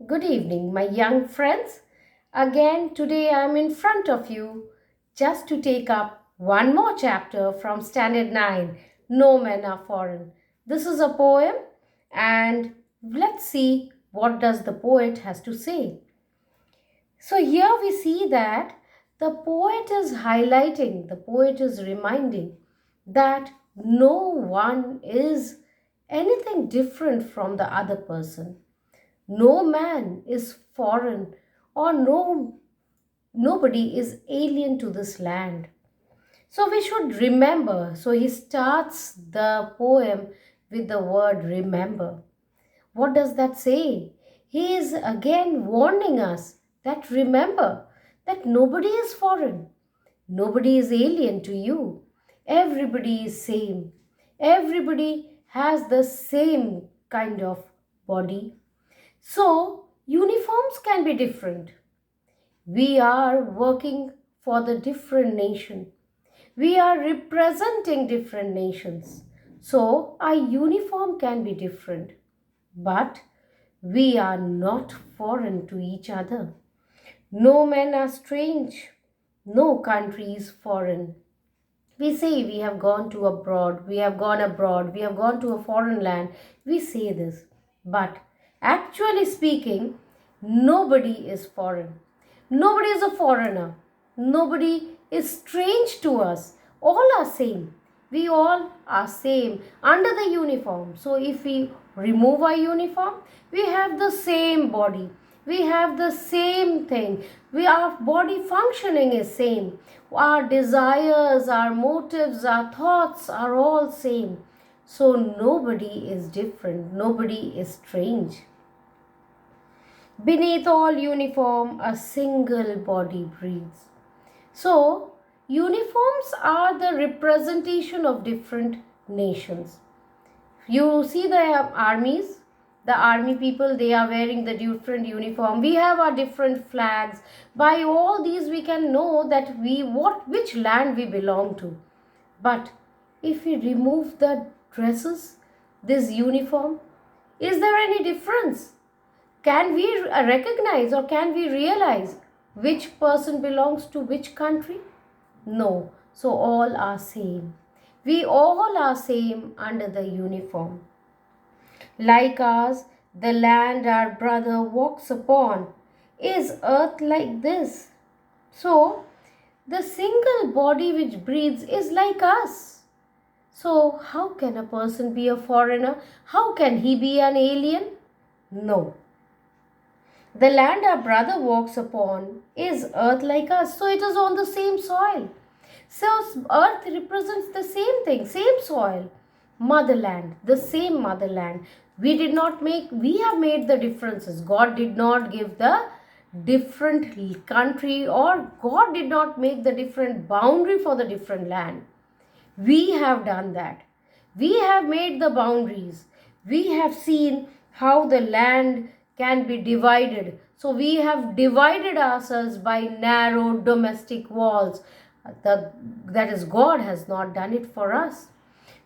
Good evening, my young friends. Again, today I am in front of you just to take up one more chapter from Standard 9, No Men Are Foreign. This is a poem and let's see what does the poet has to say. So here we see that the poet is highlighting, the poet is reminding that no one is anything different from the other person. No man is foreign or nobody is alien to this land. So we should remember. So he starts the poem with the word remember. What does that say? He is again warning us that remember that nobody is foreign. Nobody is alien to you. Everybody is same. Everybody has the same kind of body. So, uniforms can be different. We are working for the different nation. We are representing different nations. So, our uniform can be different. But we are not foreign to each other. No men are strange. No country is foreign. We say we have gone to abroad, we have gone abroad, we have gone to a foreign land. We say this. But actually speaking, nobody is foreign. Nobody is a foreigner. Nobody is strange to us. All are same. We all are same under the uniform. So if we remove our uniform, we have the same body. We have the same thing. Our body functioning is same. Our desires, our motives, our thoughts are all same. So nobody is different. Nobody is strange. Beneath all uniform, a single body breathes. So, uniforms are the representation of different nations. You see the armies, the army people, they are wearing the different uniform. We have our different flags. By all these, we can know that which land we belong to. But if we remove the dresses, this uniform, is there any difference? Can we recognize or can we realize which person belongs to which country? No. So all are same. We all are same under the uniform. Like us, the land our brother walks upon is earth like this. So the single body which breathes is like us. So how can a person be a foreigner? How can he be an alien? No. The land our brother walks upon is earth like us, so it is on the same soil. So earth represents the same thing, same soil. Motherland, the same motherland. We have made the differences. God did not give the different country, or God did not make the different boundary for the different land. We have done that. We have made the boundaries. We have seen how the land can be divided. So we have divided ourselves by narrow domestic walls. That is, God has not done it for us.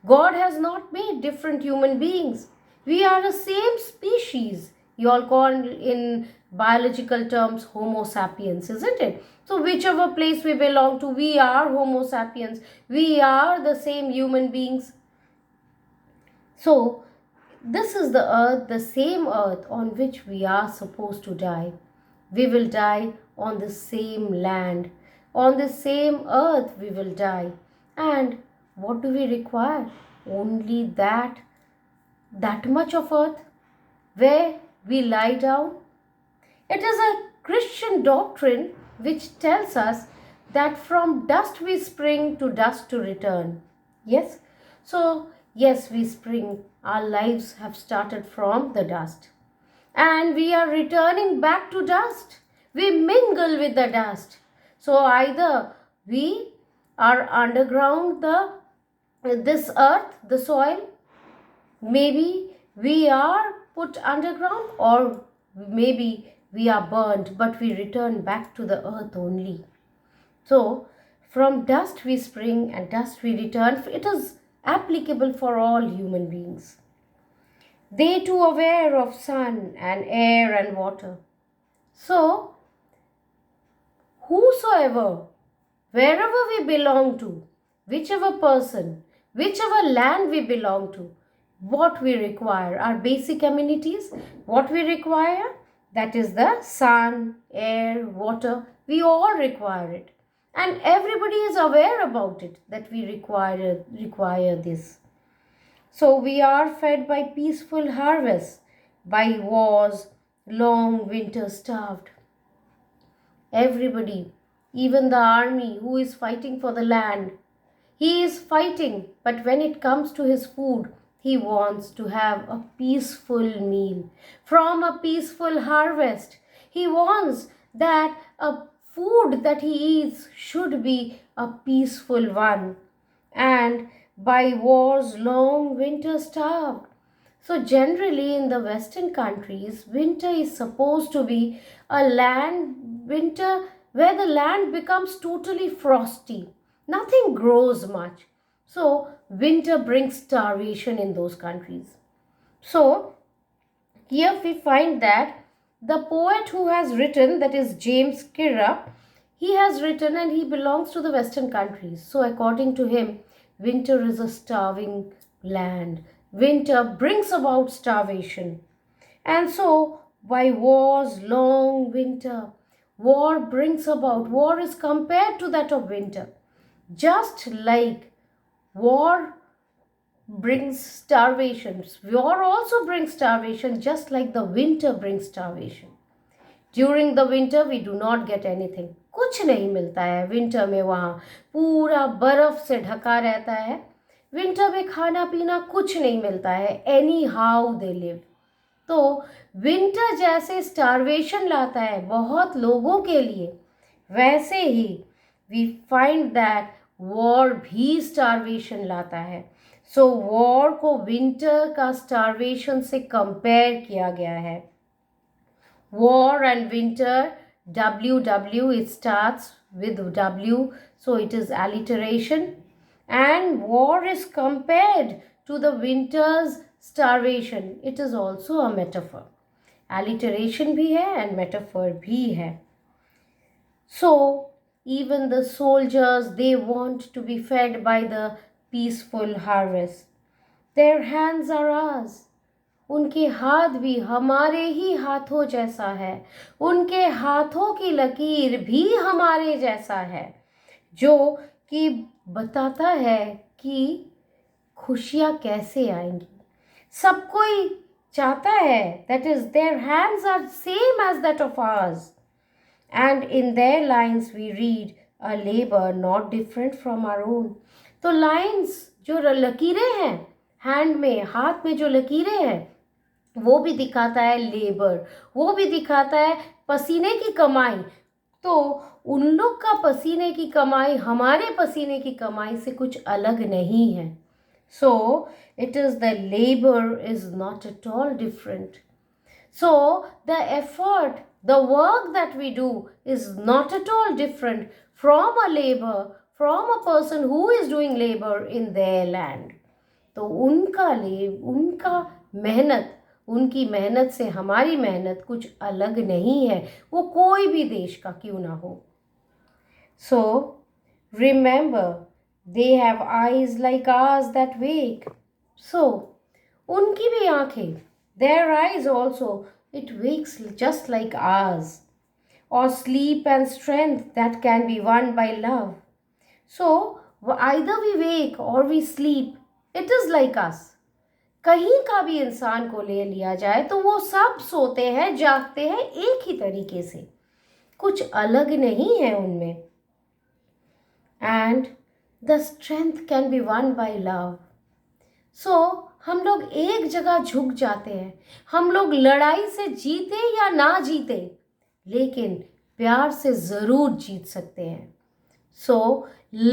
God has not made different human beings. We are the same species. You all call in biological terms Homo sapiens, isn't it? So whichever place we belong to, we are Homo sapiens. We are the same human beings. So this is the earth, the same earth on which we are supposed to die. We will die on the same land. On the same earth we will die. And what do we require? Only that much of earth where we lie down. It is a Christian doctrine which tells us that from dust we spring, to dust to return. Yes? So, yes, we spring. Our lives have started from the dust. And we are returning back to dust. We mingle with the dust. So, either we are underground this earth, the soil, maybe we are put underground, or maybe we are burnt, but we return back to the earth only. So from dust we spring and dust we return. It is applicable for all human beings. They too aware of sun and air and water. So, whosoever, wherever we belong to, whichever person, whichever land we belong to, what we require, our basic amenities, what we require, that is the sun, air, water, we all require it. And everybody is aware about it, that we require this. So we are fed by peaceful harvests, by wars, long winter starved. Everybody, even the army who is fighting for the land, he is fighting, but when it comes to his food, he wants to have a peaceful meal from a peaceful harvest. He wants that a food that he eats should be a peaceful one. And by war's long winter starved. So generally in the Western countries, winter is supposed to be a winter where the land becomes totally frosty. Nothing grows much. So winter brings starvation in those countries. So here we find that the poet who has written, that is James Kira, he has written and he belongs to the Western countries. So according to him, winter is a starving land. Winter brings about starvation. And so, by war's long winter, war is compared to that of winter. Just like war brings starvation, war also brings starvation, just like the winter brings starvation. During the winter we do not get anything, कुछ नहीं मिलता है winter में। वहाँ पूरा बर्फ से ढका रहता है। विंटर में खाना पीना कुछ नहीं मिलता है। Any how they live. तो विंटर जैसे स्टारवेशन लाता है बहुत लोगों के लिए, वैसे ही वी फाइंड दैट वॉर भी स्टारवेशन लाता है। सो वॉर को विंटर का स्टारवेशन से कंपेयर किया गया है। War and winter, WW, it starts with W, so it is alliteration. And war is compared to the winter's starvation. It is also a metaphor. Alliteration भी है and metaphor भी है. So, even the soldiers, they want to be fed by the peaceful harvest. Their hands are ours. उनके हाथ भी हमारे ही हाथों जैसा है। उनके हाथों की लकीर भी हमारे जैसा है, जो कि बताता है कि खुशियाँ कैसे आएंगी। सब कोई चाहता है, that is their hands are same as that of ours, and in their lines we read a labour not different from our own. तो लाइन्स जो लकीरें हैं हैंड में, हाथ में जो लकीरें हैं, वो भी दिखाता है लेबर, वो भी दिखाता है पसीने की कमाई। तो उन लोग का पसीने की कमाई हमारे पसीने की कमाई से कुछ अलग नहीं है। So it is the labour is not at all different. So the effort, the work that we do is not at all different from a labour, from a person who is doing labour in their land. तो उनका मेहनत, उनकी मेहनत से हमारी मेहनत कुछ अलग नहीं है, वो कोई भी देश का क्यों ना हो। So remember they have eyes like ours that wake. So उनकी भी आंखें, their eyes also, it wakes just like ours, और sleep and strength that can be won by love. So either we wake और we sleep, it is like us. कहीं का भी इंसान को ले लिया जाए तो वो सब सोते हैं, जागते हैं एक ही तरीके से, कुछ अलग नहीं है उनमें। And the strength can be won by love. So हम लोग एक जगह झुक जाते हैं। हम लोग लड़ाई से जीते या ना जीते, लेकिन प्यार से ज़रूर जीत सकते हैं। So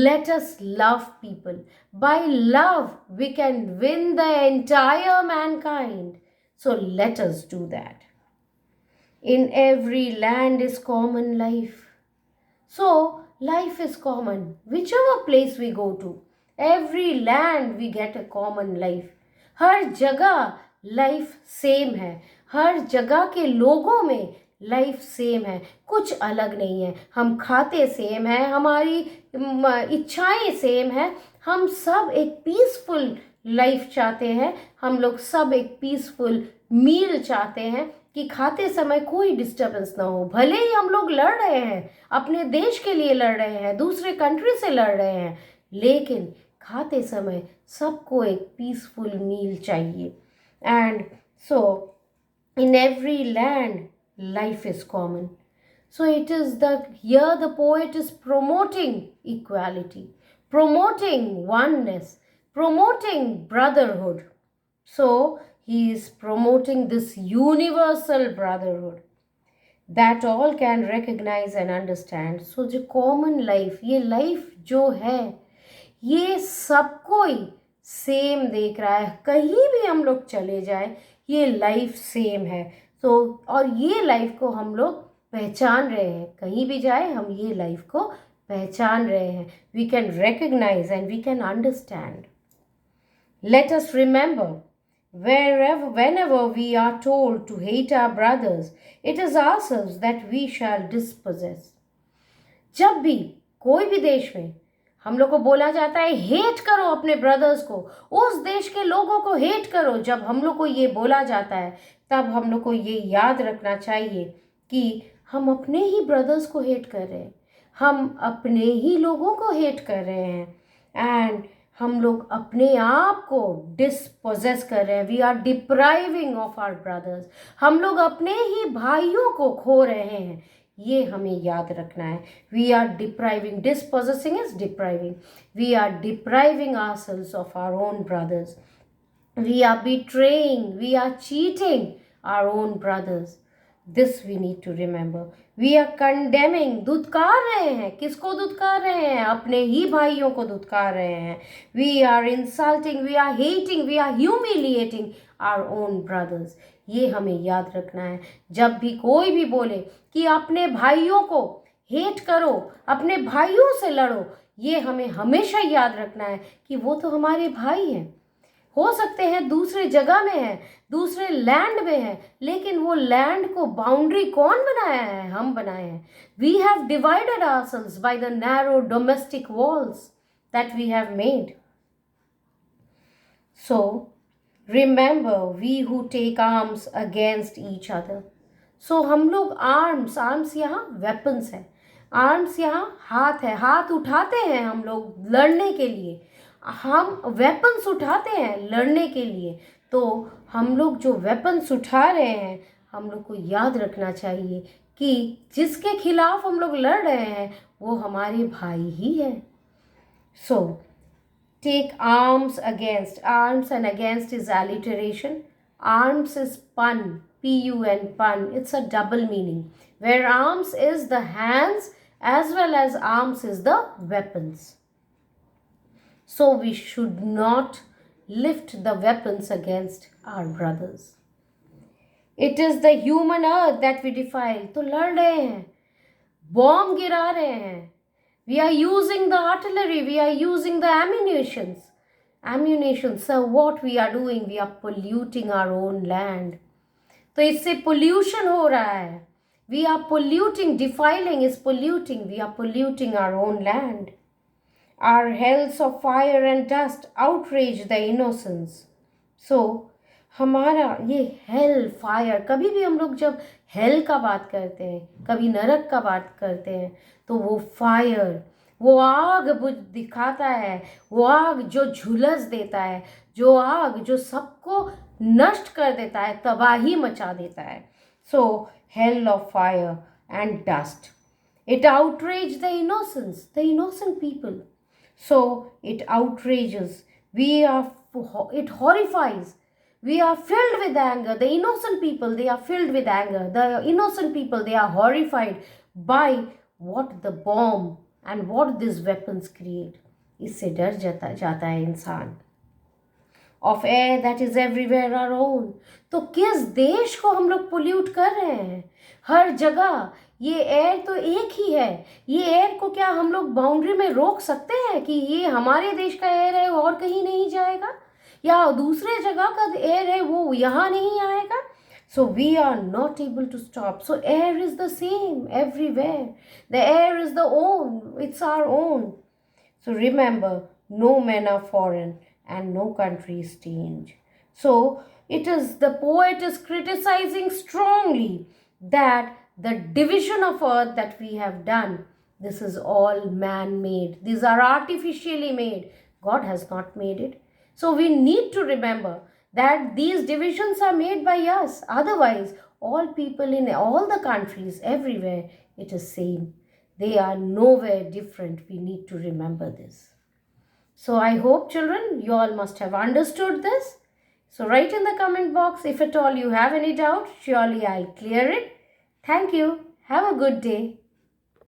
let us love people. By love, we can win the entire mankind. So let us do that. In every land is common life. So life is common. Whichever place we go to, every land we get a common life. हर जगह life same है, हर जगह के लोगों में life same है, कुछ अलग नहीं है। हम खाते सेम है, हमारी इच्छाएं सेम है, हम सब एक पीसफुल लाइफ चाहते हैं, हम लोग सब एक पीसफुल मील चाहते हैं कि खाते समय कोई डिस्टरबेंस ना हो। भले ही हम लोग लड़ रहे हैं, अपने देश के लिए लड़ रहे हैं, दूसरे कंट्री से लड़ रहे हैं, लेकिन खाते समय सबको एक पीसफुल मील चाहिए। And so in every land life is common. So it is that here the poet is promoting equality, promoting oneness, promoting brotherhood. So he is promoting this universal brotherhood that all can recognize and understand. So जो common life, ये life जो है ये सब कोई same देख रहा है, कहीं भी हम लोग चले जाए ये लाइफ सेम है। तो और ये लाइफ को हम लोग पहचान रहे हैं, कहीं भी जाए हम ये लाइफ को पहचान रहे हैं। We can recognise and we can understand. Let us remember whenever we are told to hate our brothers, it is ourselves that we shall dispossess. जब भी कोई भी देश में हम लोग को बोला जाता है हेट करो अपने ब्रदर्स को, उस देश के लोगों को हेट करो, जब हम लोग को ये बोला जाता है तब हम लोग को ये याद रखना चाहिए कि हम अपने ही ब्रदर्स को हेट कर रहे हैं, हम अपने ही लोगों को हेट कर रहे हैं एंड हम लोग अपने आप को डिस्पोजेस कर रहे हैं। We are depriving of our brothers, हम लोग अपने ही भाइयों को खो रहे हैं, ये हमें याद रखना है। We are depriving, dispossessing is depriving, we are depriving ourselves of our own brothers, we are betraying, we are cheating our own brothers. This we need to remember. We are condemning, दुत्कार रहे हैं, किसको दुत्कार रहे हैं? अपने ही भाइयों को दुत्कार रहे हैं। We are insulting, we are hating, we are humiliating our own brothers. ये हमें याद रखना है। जब भी कोई भी बोले कि अपने भाइयों को हेट करो, अपने भाइयों से लड़ो, ये हमें हमेशा याद रखना है कि वो तो हमारे भाई हैं, हो सकते हैं दूसरे जगह में है, दूसरे लैंड में है, लेकिन वो लैंड को बाउंड्री कौन बनाया है? हम बनाए हैं। We have divided ourselves by the narrow domestic walls that we have made. So remember we who take arms against each other. So हम लोग आर्म्स यहाँ वेपन्स है, आर्म्स यहाँ हाथ है, हाथ उठाते हैं हम लोग लड़ने के लिए, हम वेपन्स उठाते हैं लड़ने के लिए। तो हम लोग जो वेपन्स उठा रहे हैं हम लोग को याद रखना चाहिए कि जिसके खिलाफ हम लोग लड़ रहे हैं वो हमारे भाई ही है। So take arms against, arms and against is alliteration. Arms is pun, pun, pun. It's a double meaning, where arms is the hands as well as arms is the weapons. So we should not lift the weapons against our brothers. It is the human earth that we defile. तो लड़ रहे हैं, bomb गिरा रहे हैं, we are using the artillery, we are using the ammunition. So what we are doing? We are polluting our own land. तो इससे pollution हो रहा है. We are polluting, defiling is polluting. We are polluting our own land. Our hells of fire and dust outrage the innocence. So हमारा ये hello fire, कभी भी हम लोग जब हेल का बात करते हैं, कभी नरक का बात करते हैं, तो वो फायर, वो आग दिखाता है, वो आग जो झुलस देता है, जो आग जो सबको नष्ट कर देता है, तबाही मचा देता है। So hell of fire and dust, it outrage the innocence, the innocent people. So it outrages, it horrifies, we are filled with anger. The innocent people, they are filled with anger. The innocent people, they are horrified by what the bomb and what these weapons create. इससे डर जाता है इंसान। Of air that is everywhere our own. तो किस देश को हम लोग पोल्यूट कर रहे हैं? हर जगह ये एयर तो एक ही है। ये एयर को क्या हम लोग बाउंड्री में रोक सकते हैं कि ये हमारे देश का एयर है और कहीं नहीं जाएगा? या दूसरे जगह का एयर है वो यहाँ नहीं आएगा. So we are not able to stop. So air is the same everywhere. The air is the own. It's our own. So remember, no men are foreign and no country is strange. So the poet is criticizing strongly that the division of earth that we have done, this is all man-made. These are artificially made. God has not made it. So we need to remember that these divisions are made by us. Otherwise, all people in all the countries, everywhere, it is same. They are nowhere different. We need to remember this. So I hope, children, you all must have understood this. So write in the comment box if at all you have any doubt. Surely I'll clear it. Thank you. Have a good day.